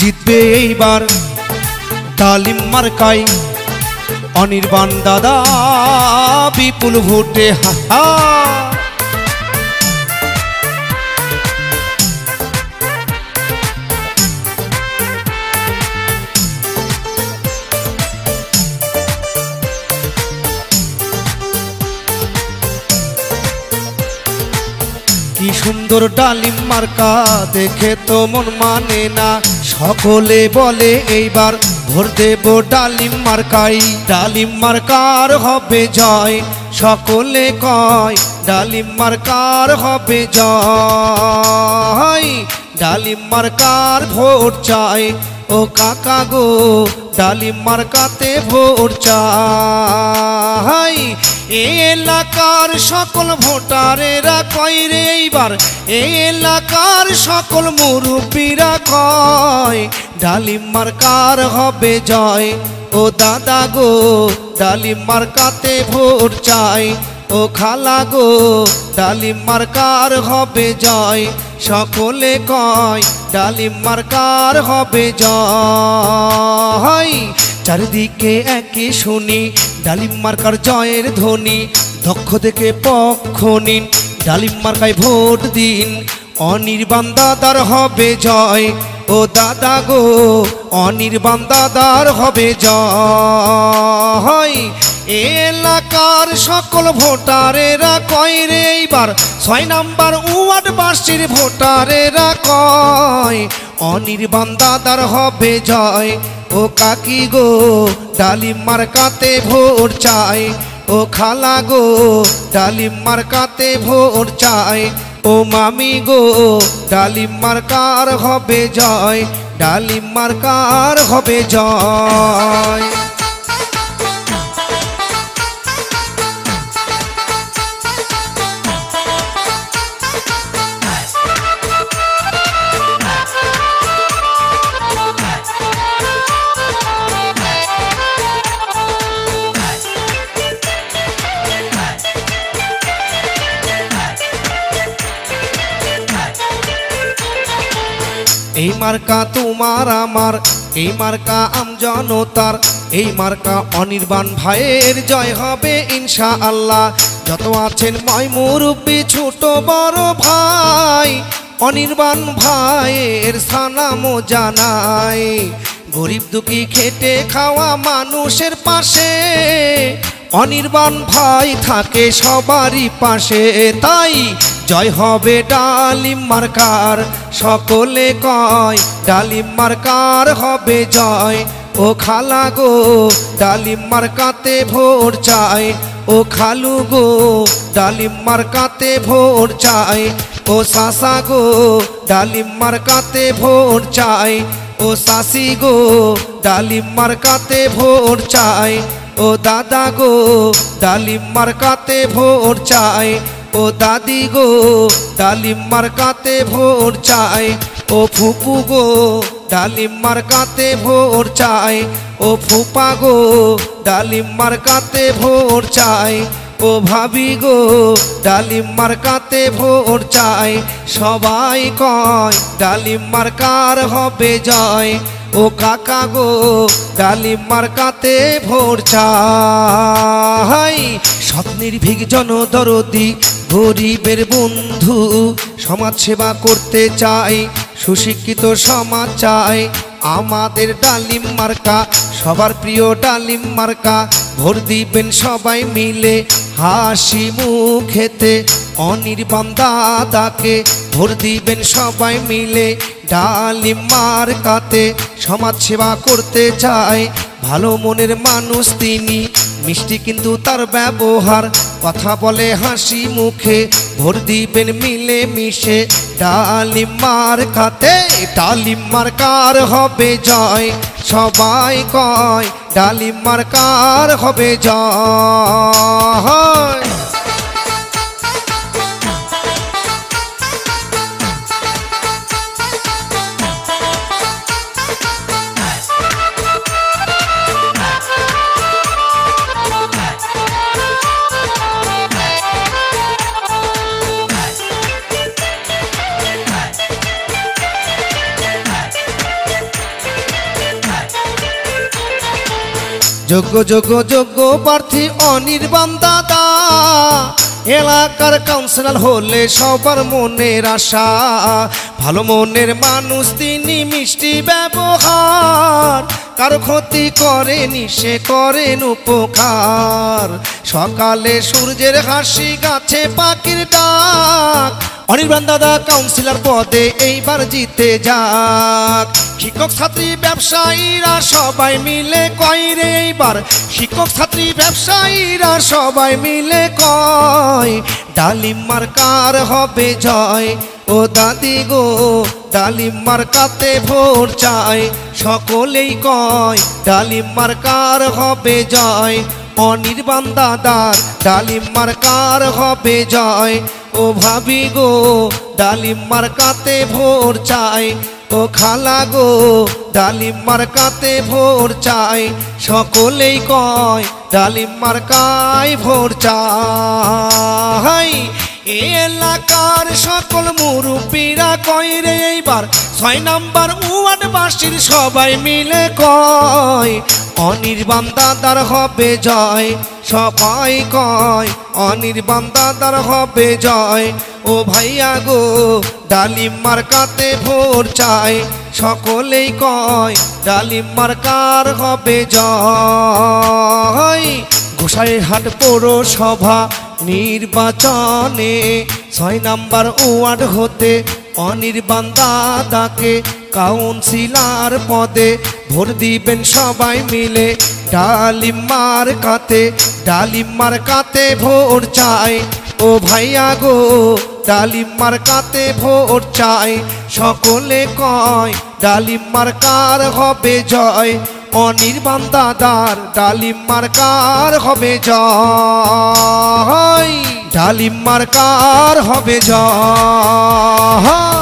জিতবে এইবার ডালিম মার্কায় অনির্বাণ দাদা বিপুল ভোটে হা হা। কি সুন্দর ডালিম মার্কা দেখে তো মন মানে না, সকলে বলে এইবার ভোট দেব ডালিম মার্কাই। ডালিম মার্কার হবে জয়, সকলে কয় ডালিম মার্কার হবে জয়। ডালিম মার্কার ভোট চাই ও কাকা গো, ডালিম মার্কাতে ভোট চাই। এই এলাকার সকল ভোটারেরা কয় রে এইবার, এই এলাকার সকল মুরব্বীরা কয় ডালিম মার্কার হবে জয়। ও দাদা গো ডালিম মার্কাতে ভোট চাই, ও খালা গো ডালিম মার্কার হবে জয়। সকলে কয় ডালিম মার্কার হবে জয়। চারিদিকে একই শুনি ডালিম মার্কার জয়ের ধ্বনি, দক্ষ থেকে পক্ষ নিন ডালিম মার্কায় ভোট দিন, অনির্বাণ দাদার হবে জয়। ও দাদা গো অনির্বাণ দাদার হবে জয়। এলাকার সকল ভোটারেরা কয় রে এইবার, ৬ নাম্বার ওয়ার্ডবাসীর ভোটারেরা কয় অনির্বাণ দাদার হবে জয়। ও কাকি গো ডালিম মার্কাতে ভোট চাই, ও খালা গো ডালিম মার্কাতে ভোট চাই। ও মামি গো ডালিম মার্কার হবে জয়, ডালিম মার্কার হবে জয়। এই মার্কা তোমার আমার, এই মার্কা আমজনতার, এই মার্কা অনির্বাণ ভাইয়ের জয় হবে ইনশাআল্লাহ। যত আছেন ময় মুরব্বি ছোট বড় ভাই, অনির্বাণ ভাইয়ের সালাম জানাই। গরিব দুঃখী খেটে খাওয়া মানুষের পাশে অনির্বাণ ভাই থাকে সবারই পাশে, তাই জয় হবে ডালিম মার্কার। সকলে কয় ডালিম মার্কার হবে জয়। ও খালা গো ডালিম মার্কাতে ভোট চাই, ও খালু গো ডালিম মার্কাতে ভোট চাই। ও সাসা গো ডালিম মার্কাতে ভোট চাই, ও সাসি গো ডালিম মার্কাতে ভোট চাই। ও দাদা গো ডালিম মার্কাতে ভোট চাই, ও দাদি গো ডালিম মার্কাতে ভোট চাই। ও ফুপু গো ডালিম মার্কাতে ভোট চাই, ও ফুপা গো ডালিম মার্কাতে ভোট চাই। ও ভাবি গো ডালিম মার্কাতে ভোট চাই। সবাই কয় ডালিম মার্কার হবে জয়। ও কাকা গো ডালিম মার্কাতে ভোট চাই। স্বপ্নের ভিগ জনদরদি গরিবের বন্ধু, সমাজ সেবা করতে চাই, সুশিক্ষিত সমাজ চাই। আমাদের ডালিম মার্কা সবার প্রিয় ডালিম মার্কা, ভোট দিবেন সবাই মিলে হাসি মুখেতে। অনির্বাণ দাদাকে ভোট দিবেন সবাই মিলে ডালিম মার্কাতে। সমাজ সেবা করতে চায়, ভালো মনের মানুষ তিনি, মিষ্টি কিন্তু তার ব্যবহার, কথা বলে হাসি মুখে। ভোট দিবেন মিলে মিশে ডালিম মার্কাতে, ডালিম মার্কার হবে জয়। সবাই কয় ডালিম মার্কার হবে জয়। যোগ্য যোগ্য যোগ্য প্রার্থী অনির্বাণ দাদা, এলাকার কাউন্সিলর হলে সবার মনের আশা। ভালো মনের মানুষ তিনি, মিষ্টি ব্যবহার, কারো ক্ষতি করেনি সে করেন উপকার। সকালে সূর্যের হাসি, গাছে পাখির ডাক, অনির্বাণ দাদা কাউন্সিলর পদে এইবার জিতে যাক। শিক্ষক ছাত্রী ব্যবসায়ীরা সবাই মিলে কয় রে এইবার, শিক্ষক ছাত্রী ব্যবসায়ীরা সবাই মিলে কয়, ডালিম মার্কার হবে জয়। ও দাদি গো ডালিম মার্কাতে ভোট চাই, সকলেই কয় ডালিম মার্কার হবে জয়। অনির্বাণ দাদার ডালিম মার্কার হবে জয়। ও ভাবি গো ডালিম মার্কাতে ভোট চাই, ও খালা গো ডালিম মার্কাতে ভোট চাই, সকলেই কয় ডালিম মার্কায় ভোট চাই। এলাকার সকল মুরব্বীরা কয় রে এইবার, 6 নম্বর ওয়ার্ডবাসীর সবাই মিলে কয়, অনির্বাণ দাদার হবে জয়। সবাই কয় অনির্বাণ দাদার হবে জয়। ও ভাইয়া গো ডালিম মার্কাতে ভোট চাই, সকলেই কয় ডালিম মার্কার হবে জয়। গোসাইরহাট পৌরসভা নির্বাচনে 6 নম্বর ওয়ার্ড হতে অনির্বাণ দাদাকে কাউন্সিলর পদে ভোট দিবেন সবাই মিলে। ডালিম মার্কাতে, ডালিম মার্কাতে ভোট চাই। ও ভাইয়া গো ডালিম মার্কাতে ভোট চাই, সকলে কয় ডালিম মার্কার হবে জয়। অনির্বাণ দাদার ডালিম মার্কার হবে জয়, ডালিম মার্কার হবে জয়।